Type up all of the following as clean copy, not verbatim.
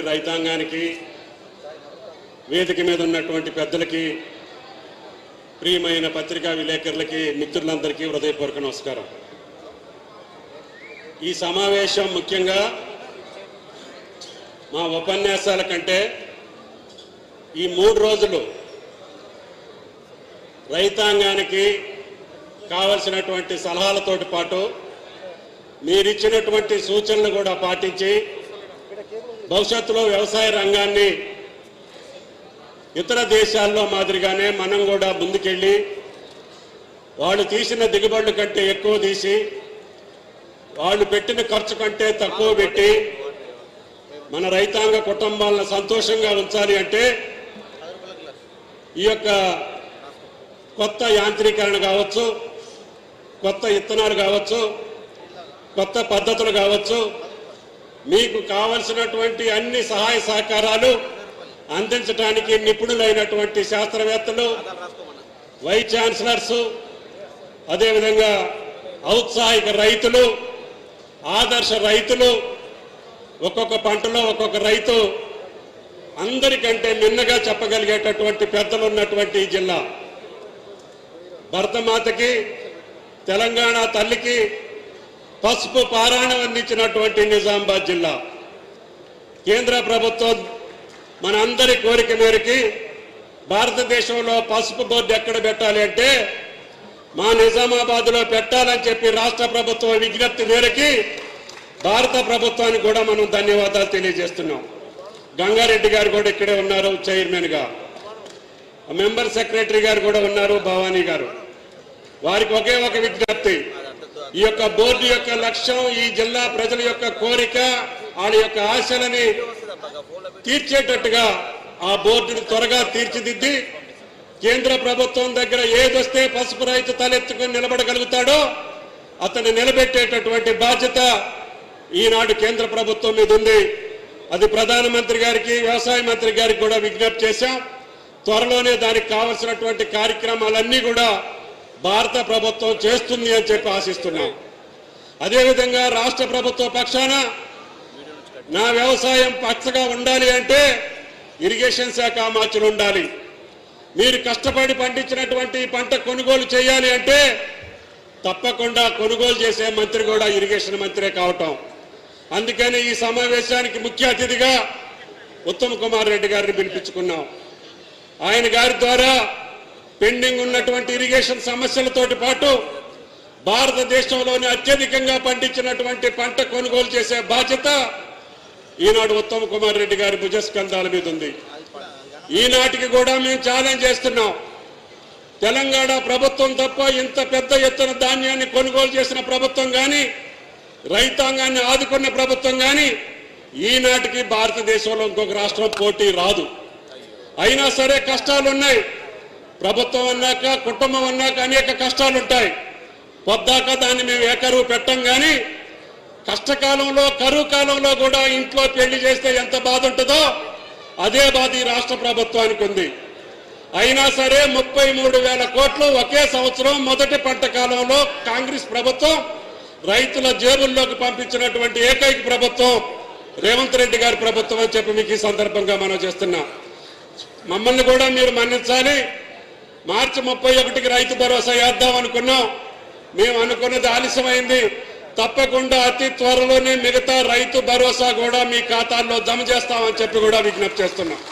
రైతాంగానికి వేదిక మీద ఉన్నటువంటి పెద్దలకి ప్రియమైన పత్రికా విలేకరులకి మిత్రులందరికీ హృదయపూర్వక నమస్కారం। ఈ సమావేశం ముఖ్యంగా మా ఉపన్యాసాల కంటే ఈ 3 రోజులు రైతాంగానికి కావాల్సినటువంటి సలహాలతోటి పాటు మీరిచ్చినటువంటి సూచనలు కూడా పాటించి భవిష్యత్తులో వ్యవసాయ రంగాన్ని ఇతర దేశాల్లో మాదిరిగానే మనం కూడా ముందుకెళ్ళి వాళ్ళు తీసిన దిగుబడుల కంటే ఎక్కువ తీసి వాళ్ళు పెట్టిన ఖర్చు కంటే తక్కువ పెట్టి మన రైతాంగ కుటుంబాలను సంతోషంగా ఉంచాలి అంటే ఈ యొక్క కొత్త యాంత్రీకరణ కావచ్చు, కొత్త ఇత్తనాలు కావచ్చు, కొత్త పద్ధతులు కావచ్చు, మీకు కావలసినటువంటి అన్ని సహాయ సహకారాలు అందించడానికి నిపుణులైనటువంటి శాస్త్రవేత్తలు, వైస్ ఛాన్సలర్స్, అదేవిధంగా ఔత్సాహిక రైతులు, ఆదర్శ రైతులు, ఒక్కొక్క పంటలో ఒక్కొక్క రైతు అందరికంటే మిన్నగా చెప్పగలిగేటటువంటి పెద్దలు ఉన్నటువంటి జిల్లా, భరతమాతకి తెలంగాణ తల్లికి పసుపు పారాయణం అందించినటువంటి నిజామాబాద్ జిల్లా, కేంద్ర ప్రభుత్వం మన అందరి కోరిక మేరకి భారతదేశంలో పసుపు బోర్డు ఎక్కడ పెట్టాలి అంటే మా నిజామాబాద్లో పెట్టాలని చెప్పి రాష్ట్ర ప్రభుత్వం విజ్ఞప్తి మేరకి భారత ప్రభుత్వానికి కూడా మనం ధన్యవాదాలు తెలియజేస్తున్నాం। గంగారెడ్డి గారు కూడా ఇక్కడే ఉన్నారు చైర్మన్గా, మెంబర్ సెక్రటరీ గారు కూడా ఉన్నారు భవానీ గారు। వారికి ఒకే ఒక విజ్ఞప్తి, ఈ యొక్క బోర్డు యొక్క లక్ష్యం ఈ జిల్లా ప్రజల యొక్క కోరిక, వాళ్ళ యొక్క ఆశలని తీర్చేటట్టుగా ఆ బోర్డుని త్వరగా తీర్చిదిద్ది కేంద్ర ప్రభుత్వం దగ్గర ఏదొస్తే పసుపు రైతు తలెత్తుకొని నిలబడగలుగుతాడో అతన్ని నిలబెట్టేటటువంటి బాధ్యత ఈనాడు కేంద్ర ప్రభుత్వం మీద ఉంది। అది ప్రధానమంత్రి గారికి, వ్యవసాయ మంత్రి గారికి కూడా విజ్ఞప్తి చేశాం। త్వరలోనే దానికి కావలసినటువంటి కార్యక్రమాలన్నీ కూడా భారత ప్రభుత్వం చేస్తుంది అని చెప్పి ఆశిస్తున్నాం। అదేవిధంగా రాష్ట్ర ప్రభుత్వ పక్షాన నా వ్యవసాయం పచ్చగా ఉండాలి అంటే ఇరిగేషన్ శాఖ మార్చులు ఉండాలి, మీరు కష్టపడి పండించినటువంటి పంట కొనుగోలు చేయాలి అంటే తప్పకుండా కొనుగోలు చేసే మంత్రి కూడా ఇరిగేషన్ మంత్రే కావటం। అందుకని ఈ సమావేశానికి ముఖ్య అతిథిగా ఉత్తమ్ కుమార్ రెడ్డి గారిని పిలిపించుకున్నాం। ఆయన గారి ద్వారా పెండింగ్ ఉన్నటువంటి ఇరిగేషన్ సమస్యలతోటి పాటు భారతదేశంలోని అత్యధికంగా పండించినటువంటి పంట కొనుగోలు చేసే బాధ్యత ఈనాడు ఉత్తమ్ కుమార్ రెడ్డి గారి భుజస్కంధాల మీద ఉంది। ఈనాటికి కూడా మేము ఛాలెంజ్ చేస్తున్నాం, తెలంగాణ ప్రభుత్వం తప్ప ఇంత పెద్ద ఎత్తున ధాన్యాన్ని కొనుగోలు చేసిన ప్రభుత్వం కానీ, రైతాంగాన్ని ఆదుకున్న ప్రభుత్వం కానీ ఈనాటికి భారతదేశంలో ఇంకొక రాష్ట్రం పోటీ రాదు। అయినా సరే కష్టాలు ఉన్నాయి, ప్రభుత్వం అన్నాక కుటుంబం అన్నాక అనేక కష్టాలు ఉంటాయి। పొద్దాక దాన్ని మేము ఏకరువు పెట్టం కానీ కష్టకాలంలో కరువు కాలంలో కూడా ఇంట్లో పెళ్లి చేస్తే ఎంత బాధ ఉంటుందో అదే బాధ ఈ రాష్ట్ర ప్రభుత్వానికి ఉంది। అయినా సరే 33,000 కోట్లు ఒకే సంవత్సరం మొదటి పంట కాలంలో కాంగ్రెస్ ప్రభుత్వం రైతుల జేబుల్లోకి పంపించినటువంటి ఏకైక ప్రభుత్వం రేవంత్ రెడ్డి గారి ప్రభుత్వం అని చెప్పి మీకు ఈ సందర్భంగా మనం చేస్తున్నాం। మమ్మల్ని కూడా మీరు మన్నించాలి। మార్చి 31కి రైతు భరోసా వేద్దాం అనుకున్నాం, మేము అనుకున్నది ఆలస్యమైంది। తప్పకుండా అతి త్వరలోనే మిగతా రైతు భరోసా కూడా మీ ఖాతాల్లో జమ చేస్తామని చెప్పి కూడా విజ్ఞప్తి చేస్తున్నాం।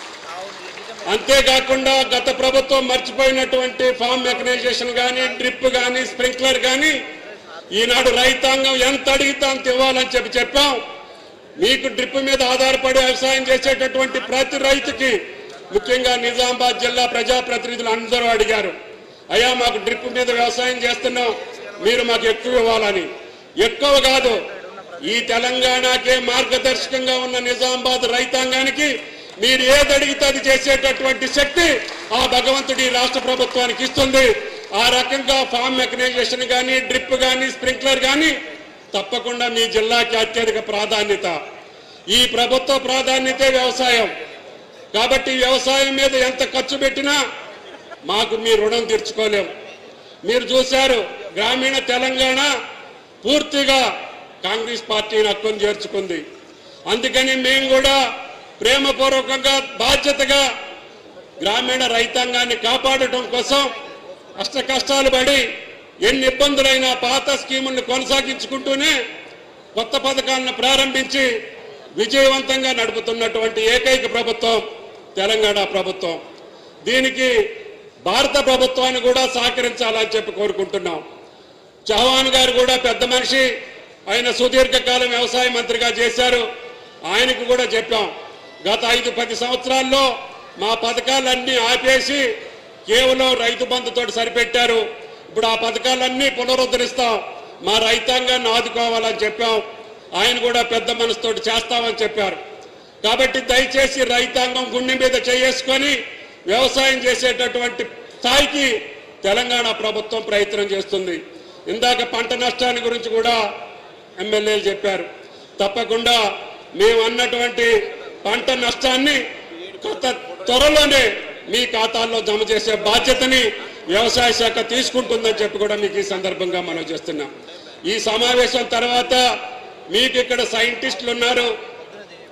అంతేకాకుండా గత ప్రభుత్వం మర్చిపోయినటువంటి ఫామ్ మెకనైజేషన్ కానీ, డ్రిప్ కానీ, స్ప్రింక్లర్ కానీ ఈనాడు రైతాంగం ఎంత అడిగితే అంత ఇవ్వాలని చెప్పాం। మీకు డ్రిప్ మీద ఆధారపడి వ్యవసాయం చేసేటటువంటి ప్రతి రైతుకి ముఖ్యంగా నిజామాబాద్ జిల్లా ప్రజాప్రతినిధులు అందరూ అడిగారు, అయ్యా మాకు డ్రిప్ మీద వ్యవసాయం చేస్తున్నాం, మీరు మాకు ఎక్కువ ఇవ్వాలని। ఎక్కువ కాదు, ఈ తెలంగాణకే మార్గదర్శకంగా ఉన్న నిజామాబాద్ రైతాంగానికి మీరు ఏది అడిగితే అది చేసేటటువంటి శక్తి ఆ భగవంతుడి రాష్ట్ర ప్రభుత్వానికి ఇస్తుంది। ఆ రకంగా ఫామ్ మెకనైజేషన్ కానీ, డ్రిప్ కానీ, స్ప్రింక్లర్ కానీ తప్పకుండా మీ జిల్లాకి అత్యధిక ప్రాధాన్యత। ఈ ప్రభుత్వ ప్రాధాన్యతే వ్యవసాయం కాబట్టి వ్యవసాయం మీద ఎంత ఖర్చు పెట్టినా మాకు మీ రుణం తీర్చుకోలేం। మీరు చూశారు గ్రామీణ తెలంగాణ పూర్తిగా కాంగ్రెస్ పార్టీని హక్కును చేర్చుకుంది। అందుకని మేము కూడా ప్రేమపూర్వకంగా బాధ్యతగా గ్రామీణ రైతాంగాన్ని కాపాడటం కోసం అష్ట కష్టాలు పడి ఎన్ని ఇబ్బందులైనా పాత స్కీములను కొనసాగించుకుంటూనే కొత్త పథకాలను ప్రారంభించి విజయవంతంగా నడుపుతున్నటువంటి ఏకైక ప్రభుత్వం తెలంగాణ ప్రభుత్వం. దీనికి భారత ప్రభుత్వాన్ని కూడా సహకరించాలని చెప్పి కోరుకుంటున్నాం. చౌహాన్ గారు కూడా పెద్ద మనిషి, ఆయన సుదీర్ఘకాలం వ్యవసాయ మంత్రిగా చేశారు. ఆయనకు కూడా చెప్పాం, గత 5-10 సంవత్సరాల్లో మా పథకాలన్నీ ఆపేసి కేవలం రైతు బంధుతో సరిపెట్టారు. ఇప్పుడు ఆ పథకాలన్నీ పునరుద్ధరిస్తాం, మా రైతాంగాన్ని ఆదుకోవాలని చెప్పాం. ఆయన కూడా పెద్ద మనసుతోటి చేస్తామని చెప్పారు. కాబట్టి దయచేసి రైతాంగం గుండె మీద చేసుకొని వ్యవసాయం చేసేటటువంటి స్థాయికి తెలంగాణ ప్రభుత్వం ప్రయత్నం చేస్తుంది. ఇందాక పంట నష్టాన్ని గురించి కూడా ఎమ్మెల్యేలు చెప్పారు. తప్పకుండా మేము అన్నటువంటి పంట నష్టాన్ని త్వరలోనే మీ ఖాతాల్లో జమ చేసే బాధ్యతని వ్యవసాయ శాఖ తీసుకుంటుందని చెప్పి కూడా మీకు ఈ సందర్భంగా మనం చేస్తున్నాం. ఈ సమావేశం తర్వాత మీకు ఇక్కడ సైంటిస్టులు ఉన్నారు,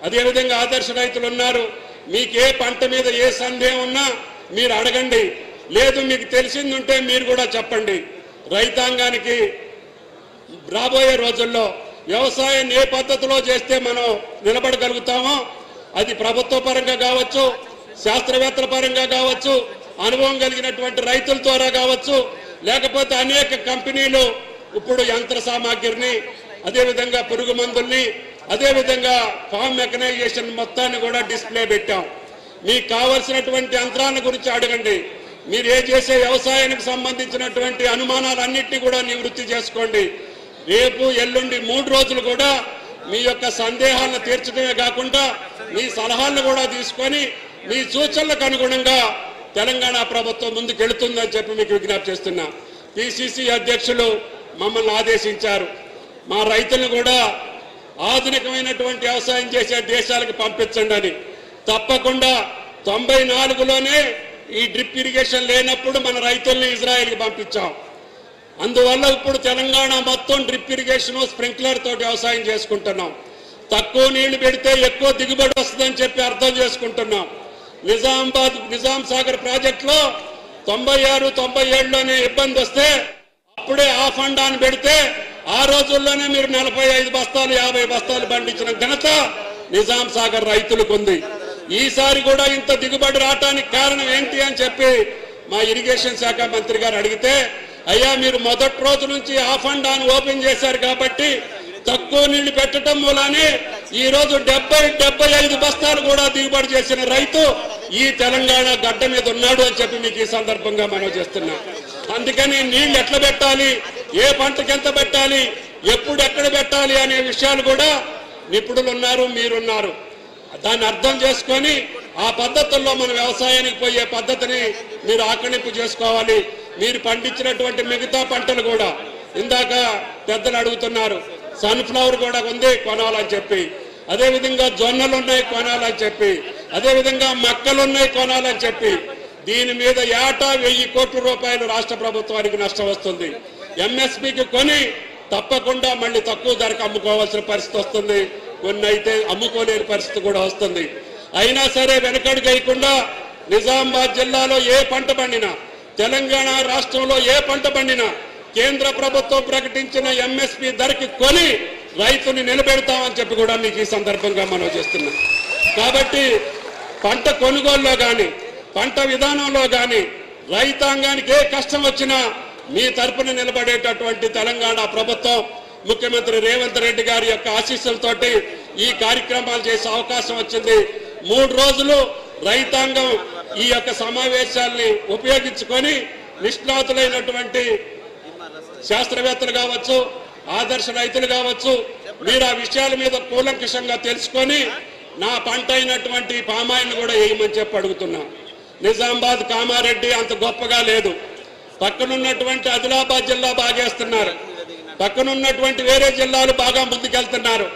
అదేవిధంగా ఆదర్శ రైతులు ఉన్నారు. మీకు ఏ పంట మీద ఏ సందేహం ఉన్నా మీరు అడగండి, లేదు మీకు తెలిసింది ఉంటే మీరు కూడా చెప్పండి. రైతాంగానికి రాబోయే రోజుల్లో వ్యవసాయం ఏ పద్ధతిలో చేస్తే మనం నిలబడగలుగుతామో అది ప్రభుత్వ పరంగా కావచ్చు, శాస్త్రవేత్తల పరంగా కావచ్చు, అనుభవం కలిగినటువంటి రైతుల ద్వారా కావచ్చు, లేకపోతే అనేక కంపెనీలు ఇప్పుడు యంత్ర సామాగ్రిని, అదేవిధంగా పురుగు మందుల్ని, అదేవిధంగా ఫామ్ మెకనైజేషన్ మొత్తాన్ని కూడా డిస్ప్లే పెట్టాం. మీకు కావలసినటువంటి యంత్రాల గురించి అడగండి. మీరు ఏ చేసే వ్యవసాయానికి సంబంధించినటువంటి అనుమానాలన్నింటినీ కూడా నివృత్తి చేసుకోండి. రేపు ఎల్లుండి 3 రోజులు కూడా మీ యొక్క సందేహాలను తీర్చడమే కాకుండా మీ సలహాలను కూడా తీసుకొని మీ సూచనలకు అనుగుణంగా తెలంగాణ ప్రభుత్వం ముందుకు వెళుతుందని చెప్పి మీకు విజ్ఞప్తి చేస్తున్నా. పిసిసి అధ్యక్షులు మమ్మల్ని ఆదేశించారు, మా రైతులను కూడా ఆధునికమైనటువంటి వ్యవసాయం చేసే దేశాలకు పంపించండి అని. తప్పకుండా 94లోనే ఈ డ్రిప్ ఇరిగేషన్ లేనప్పుడు మన రైతుల్ని ఇజ్రాయెల్కి పంపించాం. అందువల్ల ఇప్పుడు తెలంగాణ మొత్తం డ్రిప్ ఇరిగేషన్ స్ప్రింక్లర్ తోటి వ్యవసాయం చేసుకుంటున్నాం. తక్కువ నీళ్లు పెడితే ఎక్కువ దిగుబడి వస్తుందని చెప్పి అర్థం చేసుకుంటున్నాం. నిజాం సాగర్ ప్రాజెక్టులో 96-97లోనే ఇబ్బంది వస్తే అప్పుడే ఆ ఫండాన్ని పెడితే ఆ రోజుల్లోనే మీరు 45 బస్తాలు 50 బస్తాలు పండించిన ఘనత నిజాం సాగర్ రైతులకు ఉంది. ఈసారి కూడా ఇంత దిగుబడి రావడానికి కారణం ఏంటి అని చెప్పి మా ఇరిగేషన్ శాఖ మంత్రి గారు అడిగితే, అయ్యా మీరు మొదటి రోజు నుంచి ఆ ఫండాన్ని ఓపెన్ చేశారు కాబట్టి తక్కువ నీళ్లు పెట్టడం మూలానే ఈ రోజు 70-75 బస్తాలు కూడా దిగుబడి చేసిన రైతు ఈ తెలంగాణ గడ్డ మీద ఉన్నాడు అని చెప్పి మీకు ఈ సందర్భంగా మనం చేస్తున్నాం. అందుకని నీళ్లు ఎట్లా పెట్టాలి, ఏ పంటకి ఎంత పెట్టాలి, ఎప్పుడు ఎక్కడ పెట్టాలి అనే విషయాలు కూడా నిపుణులు ఉన్నారు, మీరున్నారు. దాన్ని అర్థం చేసుకొని ఆ పద్ధతుల్లో మన వ్యవసాయానికి పోయే పద్ధతిని మీరు ఆకలింపు చేసుకోవాలి. మీరు పండించినటువంటి మిగతా పంటలు కూడా ఇందాక పెద్దలు అడుగుతున్నారు, సన్ఫ్లవర్ కూడా ఉంది కొనాలని చెప్పి, అదేవిధంగా జొన్నలు ఉన్నాయి కొనాలని చెప్పి, అదేవిధంగా మక్కలు ఉన్నాయి కొనాలని చెప్పి, దీని మీద ఏటా 1000 కోట్ల రూపాయలు రాష్ట్ర ప్రభుత్వానికి నష్టం వస్తుంది. ఎంఎస్పీకి కొని తప్పకుండా మళ్ళీ తక్కువ ధరకు అమ్ముకోవాల్సిన పరిస్థితి వస్తుంది, కొన్ని అయితే అమ్ముకోలేని పరిస్థితి కూడా వస్తుంది. అయినా సరే వెనకడుగు వేయకుండా నిజామాబాద్ జిల్లాలో ఏ పంట పండినా, తెలంగాణ రాష్ట్రంలో ఏ పంట పండినా కేంద్ర ప్రభుత్వం ప్రకటించిన ఎంఎస్పీ ధరకి కొని రైతుని నిలబెడతామని చెప్పి కూడా మీకు ఈ సందర్భంగా మనం చేస్తున్నాం. కాబట్టి పంట కొనుగోలులో కానీ పంట విధానంలో కానీ రైతాంగానికి ఏ కష్టం వచ్చినా మీ తరపున నిలబడేటటువంటి తెలంగాణ ప్రభుత్వం, ముఖ్యమంత్రి రేవంత్ రెడ్డి గారి యొక్క ఆశీస్సులతోటి ఈ కార్యక్రమాలు చేసే అవకాశం వచ్చింది. 3 రోజులు రైతాంగం ఈ యొక్క సమావేశాల్ని ఉపయోగించుకొని నిష్ణాతులైనటువంటి శాస్త్రవేత్తలు కావచ్చు, ఆదర్శ రైతులు కావచ్చు, మీరు ఆ విషయాల మీద కూలంకషంగా తెలుసుకొని నా పంట అయినటువంటి పామాయిల్ని కూడా వేయమని చెప్పి అడుగుతున్నా. నిజామాబాద్ కామారెడ్డి అంత గొప్పగా లేదు, పక్కనున్నటువంటి ఆదిలాబాద్ జిల్లా బాగేస్తున్నారు, పక్కనున్నటువంటి వేరే జిల్లాలు బాగా ముందుకెళ్తున్నారు.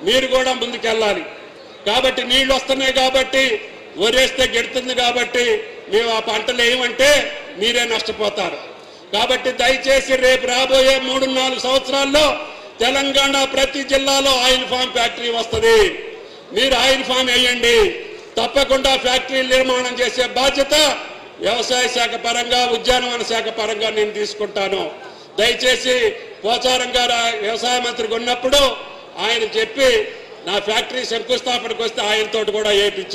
మీరు కూడా ముందుకెళ్ళాలి. కాబట్టి నీళ్లు వస్తున్నాయి కాబట్టి, వరేస్తే గెడుతుంది కాబట్టి మేము ఆ పంటలు వేయమంటే మీరే నష్టపోతారు. కాబట్టి దయచేసి రేపు రాబోయే 3-4 సంవత్సరాల్లో తెలంగాణ ప్రతి జిల్లాలో ఆయిల్ ఫామ్ ఫ్యాక్టరీ వస్తుంది. మీరు ఆయిల్ ఫామ్ వేయండి, తప్పకుండా ఫ్యాక్టరీలు నిర్మాణం చేసే బాధ్యత వ్యవసాయ శాఖ పరంగా ఉద్యానవన శాఖ పరంగా నేను తీసుకుంటాను. దయచేసి పోచారం గారు వ్యవసాయ మంత్రికి ఉన్నప్పుడు ఆయన చెప్పి నా ఫ్యాక్టరీ శంకుస్థాపనకు వస్తే ఆయనతోటి కూడా ఏపించి